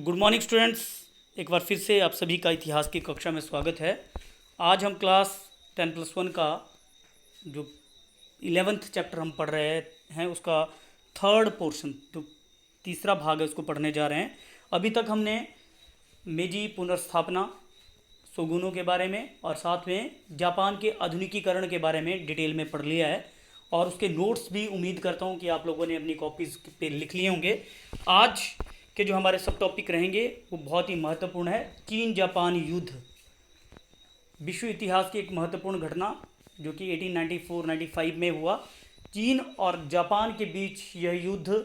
Good morning students. एक बार फिर से आप सभी का इतिहास की कक्षा में स्वागत है। आज हम क्लास 10+1 का जो 11th चैप्टर हम पढ़ रहे हैं उसका थर्ड पोर्शन जो तीसरा भाग है उसको पढ़ने जा रहे हैं। अभी तक हमने मेजी पुनर्स्थापना, शोगुनों के बारे में और साथ में जापान के आधुनिकीकरण के बारे में डिटेल में पढ़ लिया है और उसके नोट्स भी उम्मीद करता हूँ कि आप लोगों ने अपनी कॉपीज़ पे लिख लिए होंगे। आज के जो हमारे सब टॉपिक रहेंगे वो बहुत ही महत्वपूर्ण है। चीन जापान युद्ध, विश्व इतिहास की एक महत्वपूर्ण घटना जो कि 1894-95 में हुआ। चीन और जापान के बीच यह युद्ध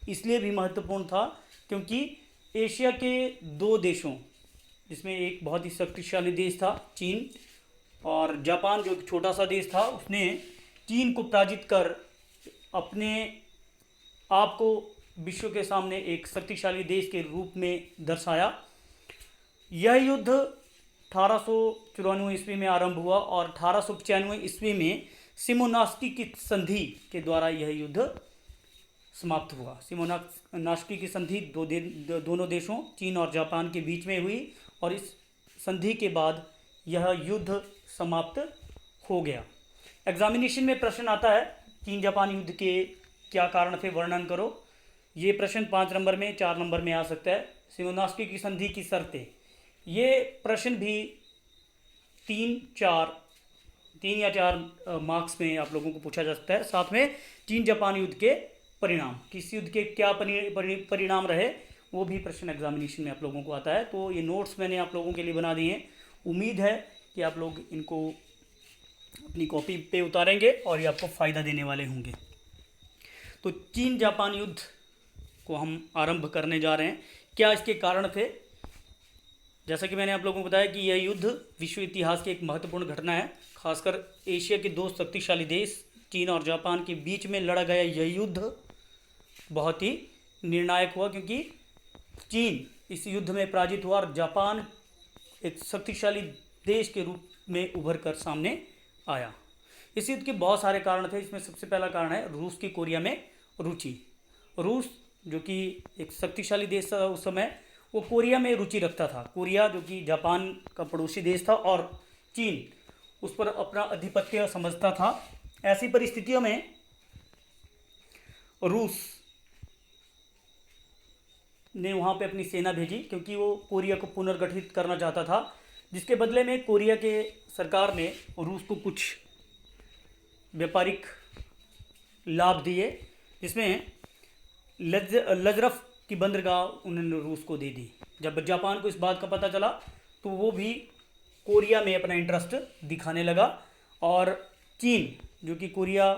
इसलिए भी महत्वपूर्ण था क्योंकि एशिया के दो देशों, जिसमें एक बहुत ही शक्तिशाली देश था चीन और जापान जो एक छोटा सा देश था, उसने चीन को पराजित कर अपने आप को विश्व के सामने एक शक्तिशाली देश के रूप में दर्शाया। यह युद्ध 1894 ईस्वी में आरंभ हुआ और 1895 ईस्वी में शिमोनास्की की संधि के द्वारा यह युद्ध समाप्त हुआ। शिमोनास्की की संधि दोनों देशों चीन और जापान के बीच में हुई और इस संधि के बाद यह युद्ध समाप्त हो गया। एग्जामिनेशन में प्रश्न आता है चीन जापान युद्ध के क्या कारण थे, वर्णन करो। ये प्रश्न 5 नंबर में, 4 नंबर में आ सकता है। शिमोनास्की की संधि की शर्तें, ये प्रश्न भी 3 या 4 मार्क्स में आप लोगों को पूछा जा सकता है। साथ में चीन जापान युद्ध के परिणाम, किस युद्ध के क्या परिणाम रहे, वो भी प्रश्न एग्जामिनेशन में आप लोगों को आता है। तो ये नोट्स मैंने आप लोगों के लिए बना दिए हैं। उम्मीद है कि आप लोग इनको अपनी कॉपी पे उतारेंगे और ये आपको फ़ायदा देने वाले होंगे। तो चीन जापान युद्ध को हम आरंभ करने जा रहे हैं। क्या इसके कारण थे? जैसा कि मैंने आप लोगों को बताया कि यह युद्ध विश्व इतिहास की एक महत्वपूर्ण घटना है। खासकर एशिया के दो शक्तिशाली देश चीन और जापान के बीच में लड़ा गया यह युद्ध बहुत ही निर्णायक हुआ क्योंकि चीन इस युद्ध में पराजित हुआ और जापान एक शक्तिशाली देश के रूप में उभर कर सामने आया। इस युद्ध के बहुत सारे कारण थे। इसमें सबसे पहला कारण है रूस की कोरिया में रुचि। रूस जो कि एक शक्तिशाली देश था उस समय, वो कोरिया में रुचि रखता था। कोरिया जो कि जापान का पड़ोसी देश था और चीन उस पर अपना आधिपत्य समझता था। ऐसी परिस्थितियों में रूस ने वहाँ पे अपनी सेना भेजी क्योंकि वो कोरिया को पुनर्गठित करना चाहता था, जिसके बदले में कोरिया के सरकार ने रूस को कुछ व्यापारिक लाभ दिए, जिसमें लजरफ की बंदरगाह उन्होंने रूस को दे दी। जब जापान को इस बात का पता चला तो वो भी कोरिया में अपना इंटरेस्ट दिखाने लगा और चीन जो कि कोरिया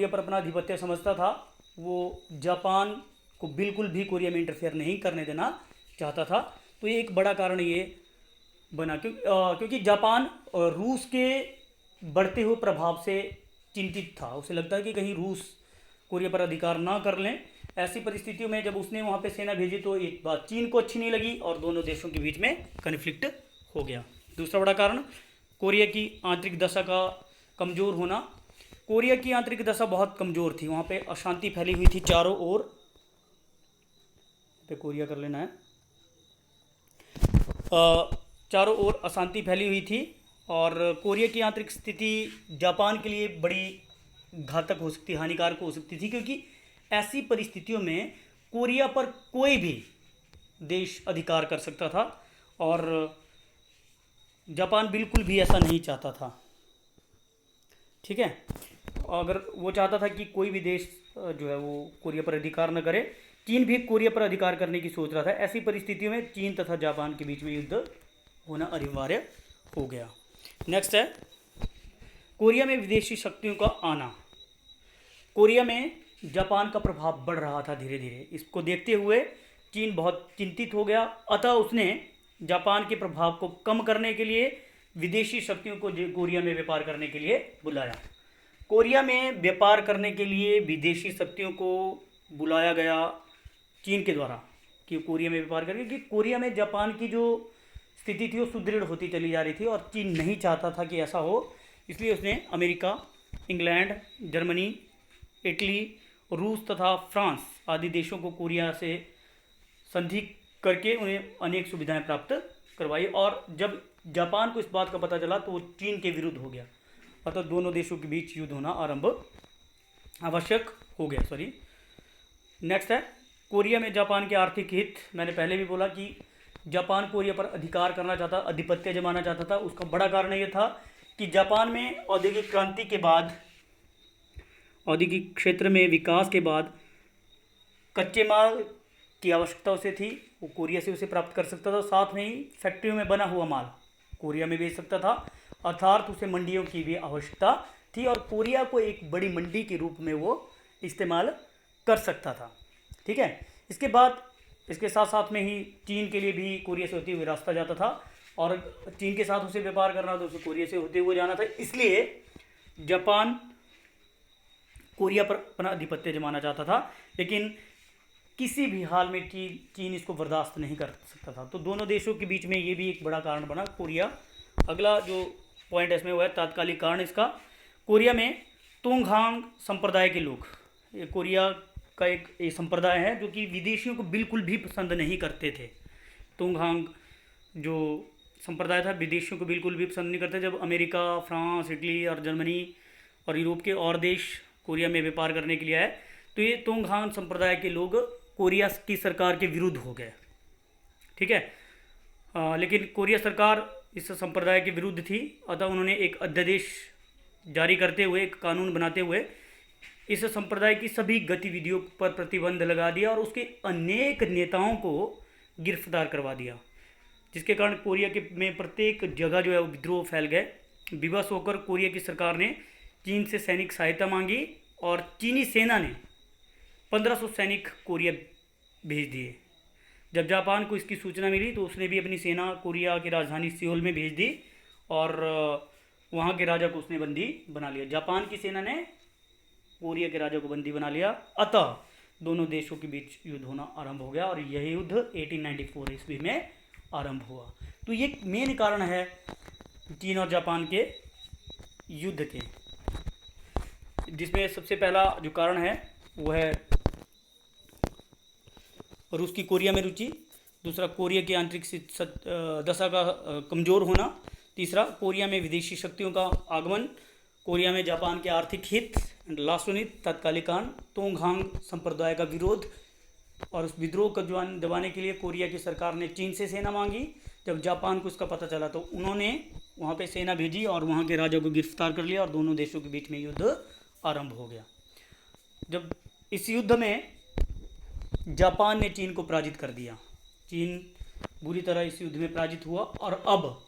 पर अपना आधिपत्य समझता था, वो जापान को बिल्कुल भी कोरिया में इंटरफेयर नहीं करने देना चाहता था। तो ये एक बड़ा कारण ये बना क्योंकि जापान रूस के बढ़ते हुए प्रभाव से चिंतित था। उसे लगता है कि कहीं रूस कोरिया पर अधिकार ना कर लें। ऐसी परिस्थितियों में जब उसने वहाँ पे सेना भेजी तो एक बात चीन को अच्छी नहीं लगी और दोनों देशों के बीच में कन्फ्लिक्ट हो गया। दूसरा बड़ा कारण कोरिया की आंतरिक दशा का कमज़ोर होना। कोरिया की आंतरिक दशा बहुत कमज़ोर थी। वहाँ पे अशांति फैली हुई थी चारों ओर। पे कोरिया कर लेना है। चारों ओर अशांति फैली हुई थी और कोरिया की आंतरिक स्थिति जापान के लिए बड़ी घातक हो सकती, हानिकारक हो सकती थी क्योंकि ऐसी परिस्थितियों में कोरिया पर कोई भी देश अधिकार कर सकता था और जापान बिल्कुल भी ऐसा नहीं चाहता था। ठीक है, अगर वो चाहता था कि कोई भी देश जो है वो कोरिया पर अधिकार न करे, चीन भी कोरिया पर अधिकार करने की सोच रहा था। ऐसी परिस्थितियों में चीन तथा जापान के बीच में युद्ध होना अनिवार्य हो गया। नेक्स्ट है कोरिया में विदेशी शक्तियों का आना। कोरिया में जापान का प्रभाव बढ़ रहा था धीरे धीरे। इसको देखते हुए चीन बहुत चिंतित हो गया, अतः उसने जापान के प्रभाव को कम करने के लिए विदेशी शक्तियों को कोरिया में व्यापार करने के लिए बुलाया। कोरिया में व्यापार करने के लिए विदेशी शक्तियों को बुलाया गया चीन के द्वारा कि कोरिया में व्यापार करें, क्योंकि कोरिया में जापान की जो स्थिति थी वो सुदृढ़ होती चली जा रही थी और चीन नहीं चाहता था कि ऐसा हो। इसलिए उसने अमेरिका, इंग्लैंड, जर्मनी, इटली, रूस तथा फ्रांस आदि देशों को कोरिया से संधि करके उन्हें अनेक सुविधाएं प्राप्त करवाई। और जब जापान को इस बात का पता चला तो वो चीन के विरुद्ध हो गया, अतः दोनों देशों के बीच युद्ध होना आरंभ आवश्यक हो गया। सॉरी, नेक्स्ट है कोरिया में जापान के आर्थिक हित। मैंने पहले भी बोला कि जापान कोरिया पर अधिकार करना चाहता, आधिपत्य जमाना चाहता था। उसका बड़ा कारण ये था कि जापान में औद्योगिक क्रांति के बाद, औद्योगिक क्षेत्र में विकास के बाद कच्चे माल की आवश्यकता उसे थी, वो कोरिया से उसे प्राप्त कर सकता था। साथ में ही फैक्ट्रियों में बना हुआ माल कोरिया में बेच सकता था, अर्थात उसे मंडियों की भी आवश्यकता थी और कोरिया को एक बड़ी मंडी के रूप में वो इस्तेमाल कर सकता था। ठीक है, इसके बाद इसके साथ साथ में ही चीन के लिए भी कोरिया से होते हुए रास्ता जाता था और चीन के साथ उसे व्यापार करना तो उसे कोरिया से होते हुए जाना था। इसलिए जापान कोरिया पर अपना आधिपत्य जमाना चाहता था, लेकिन किसी भी हाल में चीन इसको बर्दाश्त नहीं कर सकता था। तो दोनों देशों के बीच में ये भी एक बड़ा कारण बना कोरिया। अगला जो पॉइंट है इसमें वो है तात्कालिक कारण इसका। कोरिया में तोंगहांग संप्रदाय के लोग, ये कोरिया का एक संप्रदाय है जो कि विदेशियों को बिल्कुल भी पसंद नहीं करते थे। तोंगहांग जो संप्रदाय था विदेशियों को बिल्कुल भी पसंद नहीं करते। जब अमेरिका, फ्रांस, इटली और जर्मनी और यूरोप के और देश कोरिया में व्यापार करने के लिए आए तो ये तोंगहांग संप्रदाय के लोग कोरिया की सरकार के विरुद्ध हो गए। ठीक है, लेकिन कोरिया सरकार इस संप्रदाय के विरुद्ध थी, अतः उन्होंने एक अध्यादेश जारी करते हुए, एक कानून बनाते हुए इस संप्रदाय की सभी गतिविधियों पर प्रतिबंध लगा दिया और उसके अनेक नेताओं को गिरफ्तार करवा दिया, जिसके कारण कोरिया के में प्रत्येक जगह जो है वो विद्रोह फैल गए। विवश होकर कोरिया की सरकार ने चीन से सैनिक सहायता मांगी और चीनी सेना ने 1500 सैनिक कोरिया भेज दिए। जब जापान को इसकी सूचना मिली तो उसने भी अपनी सेना कोरिया की राजधानी सियोल में भेज दी और वहाँ के राजा को उसने बंदी बना लिया। जापान की सेना ने कोरिया के राजा को बंदी बना लिया, अतः दोनों देशों के बीच युद्ध होना आरंभ हो गया और यह युद्ध 1894 ईस्वी में आरंभ हुआ। तो ये मेन कारण है चीन और जापान के युद्ध के, जिसमें सबसे पहला जो कारण है वो है रूस की कोरिया में रुचि, दूसरा कोरिया की आंतरिक दशा का कमज़ोर होना, तीसरा कोरिया में विदेशी शक्तियों का आगमन, कोरिया में जापान के आर्थिक हित, एंड लास्ट वन तात्कालिक कारण तोंगहांग संप्रदाय का विरोध। और उस विद्रोह को दबाने के लिए कोरिया की सरकार ने चीन से सेना मांगी। जब जापान को इसका पता चला तो उन्होंने वहाँ पे सेना भेजी और वहाँ के राजा को गिरफ्तार कर लिया और दोनों देशों के बीच में युद्ध आरंभ हो गया। जब इस युद्ध में जापान ने चीन को पराजित कर दिया, चीन बुरी तरह इस युद्ध में पराजित हुआ और अब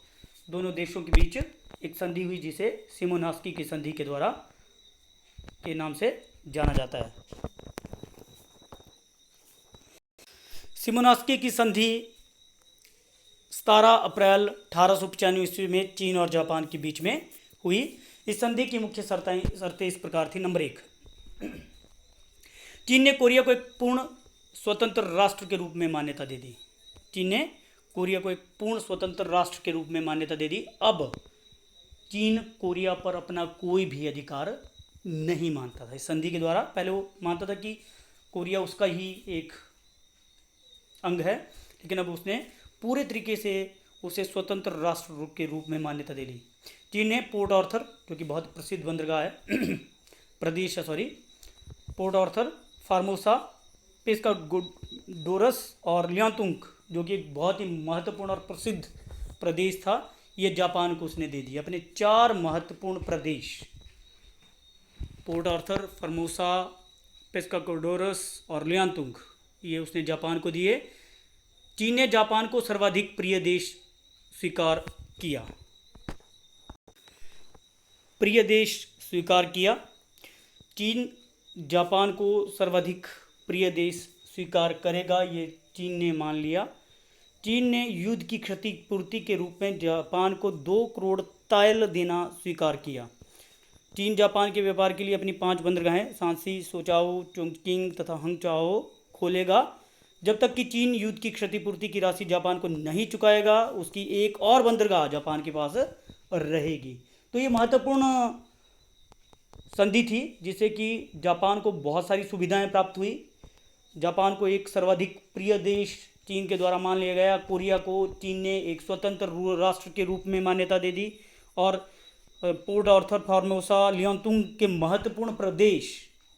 दोनों देशों के बीच एक संधि हुई जिसे शिमोनोस्की की संधि के द्वारा के नाम से जाना जाता है। शिमोनोस्की की संधि 17 अप्रैल 1895 ईस्वी में चीन और जापान के बीच में हुई। इस संधि की मुख्य शर्तें इस प्रकार थी। नंबर 1, चीन ने कोरिया को एक पूर्ण स्वतंत्र राष्ट्र के रूप में मान्यता दे दी। चीन ने कोरिया को एक पूर्ण स्वतंत्र राष्ट्र के रूप में मान्यता दे दी। अब चीन कोरिया पर अपना कोई भी अधिकार नहीं मानता था। इस संधि के द्वारा पहले वो मानता था कि कोरिया उसका ही एक अंग है, लेकिन अब उसने पूरे तरीके से उसे स्वतंत्र राष्ट्र के रूप में मान्यता दे दी। चीन ने पोर्ट आर्थर, जो कि बहुत प्रसिद्ध बंदरगाह है पोर्ट आर्थर, फार्मोसा, पेस्कागोडोरस और लियांतुंग, जो कि एक बहुत ही महत्वपूर्ण और प्रसिद्ध प्रदेश था, ये जापान को उसने दे दिया। अपने 4 महत्वपूर्ण प्रदेश पोर्ट आर्थर, फार्मोसा, पेस्कागोडोरस और लियांतुंग, ये उसने जापान को दिए। चीन ने जापान को सर्वाधिक प्रिय देश स्वीकार किया। चीन जापान को सर्वाधिक प्रिय देश स्वीकार करेगा, ये चीन ने मान लिया। चीन ने युद्ध की क्षतिपूर्ति के रूप में जापान को 2 करोड़ तायल देना स्वीकार किया। चीन जापान के व्यापार के लिए अपनी 5 बंदरगाहें सांसी, सोचाओ, चोंगकिंग तथा हंगचाओ खोलेगा। जब तक कि चीन युद्ध की क्षतिपूर्ति की राशि जापान को नहीं चुकाएगा, उसकी एक और बंदरगाह जापान के पास रहेगी। तो ये महत्वपूर्ण संधि थी जिससे कि जापान को बहुत सारी सुविधाएं प्राप्त हुई। जापान को एक सर्वाधिक प्रिय देश चीन के द्वारा मान लिया गया। कोरिया को चीन ने एक स्वतंत्र राष्ट्र के रूप में मान्यता दे दी और पोर्ट आर्थर, फॉर्मोसा, लियोंगतुंग के महत्वपूर्ण प्रदेश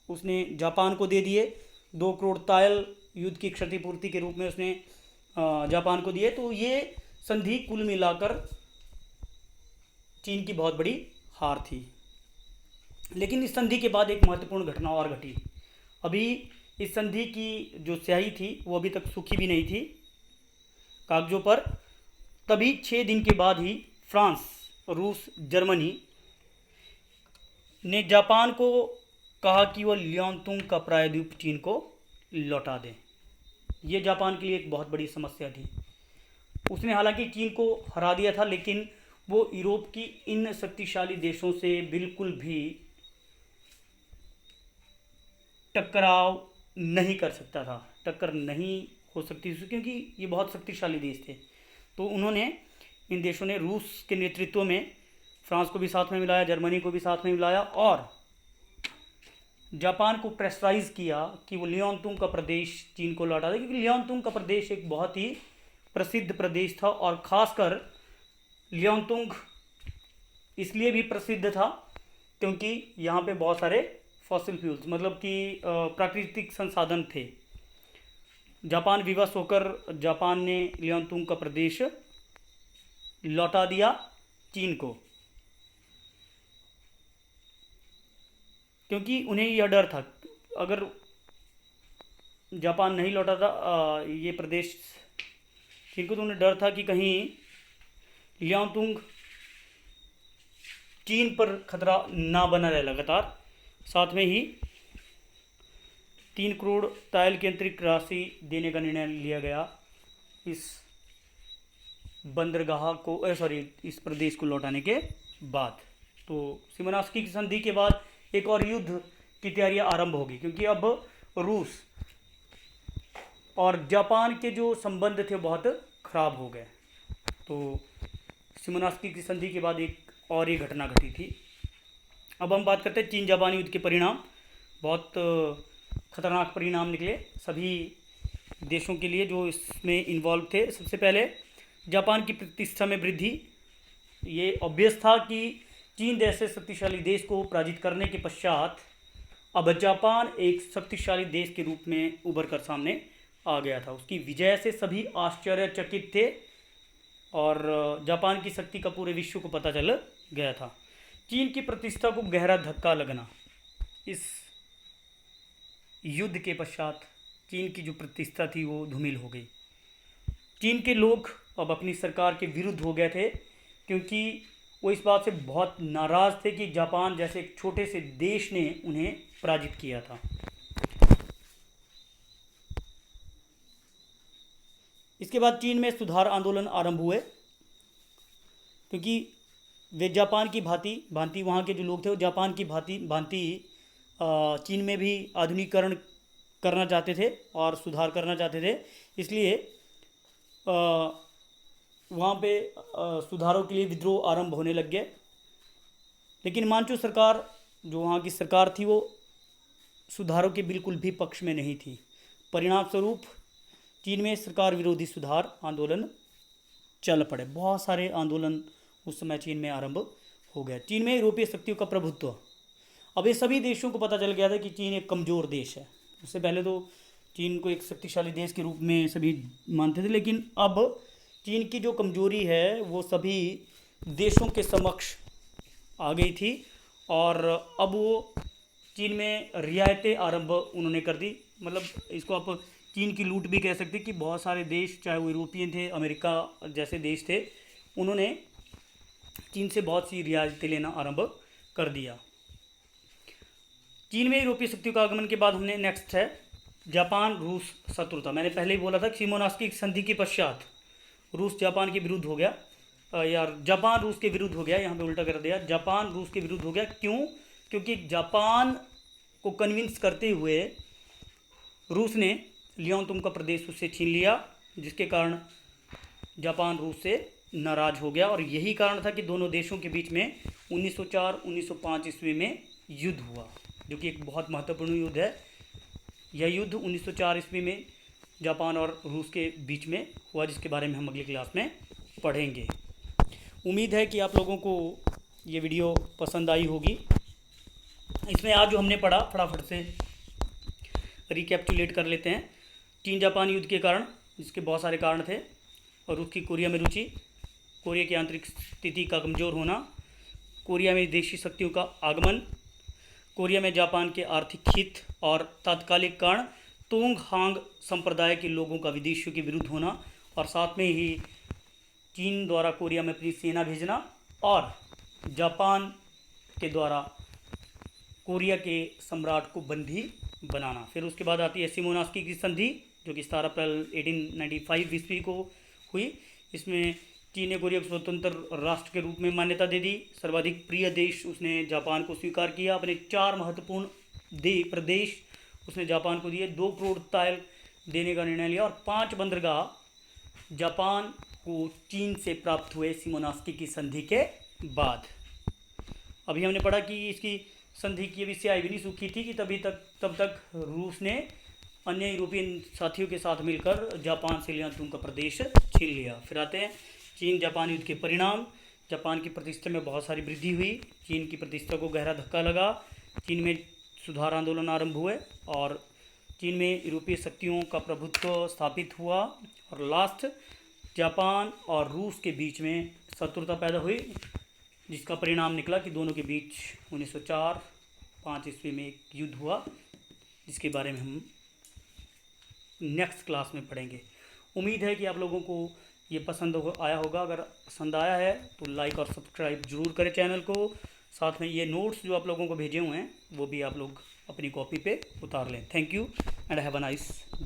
उसने जापान को दे दिए। 2 करोड़ तायल युद्ध की क्षतिपूर्ति के रूप में उसने जापान को दिए। तो ये संधि कुल मिलाकर चीन की बहुत बड़ी हार थी। लेकिन इस संधि के बाद एक महत्वपूर्ण घटना और घटी। अभी इस संधि की जो स्याही थी वो अभी तक सूखी भी नहीं थी कागजों पर। तभी 6 दिन के बाद ही फ्रांस, रूस, जर्मनी ने जापान को कहा कि वह लियोंगतुंग का प्रायद्वीप चीन को लौटा दें। ये जापान के लिए एक बहुत बड़ी समस्या थी। उसने हालांकि चीन को हरा दिया था, लेकिन वो यूरोप की इन शक्तिशाली देशों से बिल्कुल भी टकराव नहीं कर सकता था, टक्कर नहीं हो सकती थी, क्योंकि ये बहुत शक्तिशाली देश थे। तो उन्होंने, इन देशों ने रूस के नेतृत्व में फ्रांस को भी साथ में मिलाया, जर्मनी को भी साथ में मिलाया और जापान को प्रेशराइज किया कि वो लियोंगतुंग का प्रदेश चीन को लौटा दे, क्योंकि लियोंगतुंग का प्रदेश एक बहुत ही प्रसिद्ध प्रदेश था। और ख़ासकर लियोंगतुंग इसलिए भी प्रसिद्ध था क्योंकि यहाँ पे बहुत सारे फॉसिल फ्यूल्स, मतलब कि प्राकृतिक संसाधन थे। जापान विवश होकर जापान ने लियोंगतुंग का प्रदेश लौटा दिया चीन को, क्योंकि उन्हें यह डर था अगर जापान नहीं लौटाता ये प्रदेश चीन को, तो उन्हें डर था कि कहीं लियोंगतुंग चीन पर खतरा ना बना रहे लगातार। साथ में ही 3 करोड़ तायल की अतिरिक्त राशि देने का निर्णय लिया गया इस बंदरगाह को, इस प्रदेश को लौटाने के बाद। तो शिमोनोसेकी की संधि के बाद एक और युद्ध की तैयारियां आरंभ होगी, क्योंकि अब रूस और जापान के जो संबंध थे बहुत खराब हो गए। तो शिमोनोसेकी की संधि के बाद एक और ये घटना घटी थी। अब हम बात करते हैं चीन जापान युद्ध के परिणाम। बहुत खतरनाक परिणाम निकले सभी देशों के लिए जो इसमें इन्वॉल्व थे। सबसे पहले जापान की प्रतिष्ठा में वृद्धि। ये ऑब्वियस था कि चीन जैसे शक्तिशाली देश को पराजित करने के पश्चात अब जापान एक शक्तिशाली देश के रूप में उभर कर सामने आ गया था। उसकी विजय से सभी आश्चर्यचकित थे और जापान की शक्ति का पूरे विश्व को पता चल गया था। चीन की प्रतिष्ठा को गहरा धक्का लगना। इस युद्ध के पश्चात चीन की जो प्रतिष्ठा थी वो धूमिल हो गई। चीन के लोग अब अपनी सरकार के विरुद्ध हो गए थे, क्योंकि वो इस बात से बहुत नाराज़ थे कि जापान जैसे एक छोटे से देश ने उन्हें पराजित किया था। इसके बाद चीन में सुधार आंदोलन आरंभ हुए, क्योंकि वे जापान की भांति वहाँ के जो लोग थे वो जापान की भांति चीन में भी आधुनिकीकरण करना चाहते थे और सुधार करना चाहते थे। इसलिए वहाँ पे सुधारों के लिए विद्रोह आरंभ होने लग गए। लेकिन मानचू सरकार, जो वहाँ की सरकार थी, वो सुधारों के बिल्कुल भी पक्ष में नहीं थी। परिणाम स्वरूप चीन में सरकार विरोधी सुधार आंदोलन चल पड़े। बहुत सारे आंदोलन उस समय चीन में आरंभ हो गया। चीन में यूरोपीय शक्तियों का प्रभुत्व। अब ये सभी देशों को पता चल गया था कि चीन एक कमज़ोर देश है। उससे पहले तो चीन को एक शक्तिशाली देश के रूप में सभी मानते थे, लेकिन अब चीन की जो कमजोरी है वो सभी देशों के समक्ष आ गई थी और अब वो चीन में रियायतें आरंभ उन्होंने कर दी। मतलब इसको आप चीन की लूट भी कह सकते कि बहुत सारे देश, चाहे वो यूरोपियन थे, अमेरिका जैसे देश थे, उन्होंने चीन से बहुत सी रियायतें लेना आरंभ कर दिया। चीन में यूरोपीय शक्तियों का आगमन के बाद हमने नेक्स्ट है जापान रूस शत्रुता। मैंने पहले ही बोला था कि शिमोनोसेकी संधि के पश्चात रूस जापान के विरुद्ध हो गया, जापान रूस के विरुद्ध हो गया। यहाँ पे उल्टा कर दिया, जापान रूस के विरुद्ध हो गया। क्यों? क्योंकि जापान को कन्विंस करते हुए रूस ने लियोंगतुंग का प्रदेश उससे छीन लिया, जिसके कारण जापान रूस से नाराज हो गया। और यही कारण था कि दोनों देशों के बीच में 1904-1905 ईस्वी में युद्ध हुआ, जो कि एक बहुत महत्वपूर्ण युद्ध है। यह युद्ध 1904 ईस्वी में जापान और रूस के बीच में हुआ, जिसके बारे में हम अगली क्लास में पढ़ेंगे। उम्मीद है कि आप लोगों को ये वीडियो पसंद आई होगी। इसमें आज जो हमने पढ़ा फटाफट से रिकैप्चुलेट कर लेते हैं। चीन जापान युद्ध के कारण, जिसके बहुत सारे कारण थे, और रूस की कोरिया में रुचि, कोरिया की आंतरिक स्थिति का कमज़ोर होना, कोरिया में विदेशी शक्तियों का आगमन, कोरिया में जापान के आर्थिक हित और तात्कालिक कारण, तोंग हांग संप्रदाय के लोगों का विदेशियों के विरुद्ध होना, और साथ में ही चीन द्वारा कोरिया में अपनी सेना भेजना और जापान के द्वारा कोरिया के सम्राट को बंदी बनाना। फिर उसके बाद आती है सिमोनोस्की की संधि, जो कि 17 अप्रैल 1895 ईस्वी को हुई। इसमें चीन ने कोरिया को स्वतंत्र राष्ट्र के रूप में मान्यता दे दी। सर्वाधिक प्रिय देश उसने जापान को स्वीकार किया। अपने 4 महत्वपूर्ण प्रदेश उसने जापान को दिए। 2 करोड़ तैल देने का निर्णय लिया और 5 बंदरगाह जापान को चीन से प्राप्त हुए सिमोनोस्की की संधि के बाद। अभी हमने पढ़ा कि इसकी संधि की अभी स्याही भी नहीं सूखी थी कि तब तक रूस ने अन्य यूरोपियन साथियों के साथ मिलकर जापान से लियांतुंग का प्रदेश छीन लिया। फिर आते हैं चीन जापान युद्ध के परिणाम। जापान की प्रतिष्ठा में बहुत सारी वृद्धि हुई। चीन की प्रतिष्ठा को गहरा धक्का लगा। चीन में सुधार आंदोलन आरंभ हुए और चीन में यूरोपीय शक्तियों का प्रभुत्व स्थापित हुआ। और लास्ट, जापान और रूस के बीच में शत्रुता पैदा हुई, जिसका परिणाम निकला कि दोनों के बीच 1904-05 ईस्वी में एक युद्ध हुआ, जिसके बारे में हम नेक्स्ट क्लास में पढ़ेंगे। उम्मीद है कि आप लोगों को ये पसंद आया होगा। अगर पसंद आया है तो लाइक और सब्सक्राइब जरूर करें चैनल को। साथ में ये नोट्स जो आप लोगों को भेजे हुए हैं वो भी आप लोग अपनी कॉपी पे उतार लें। Thank you and have a nice day.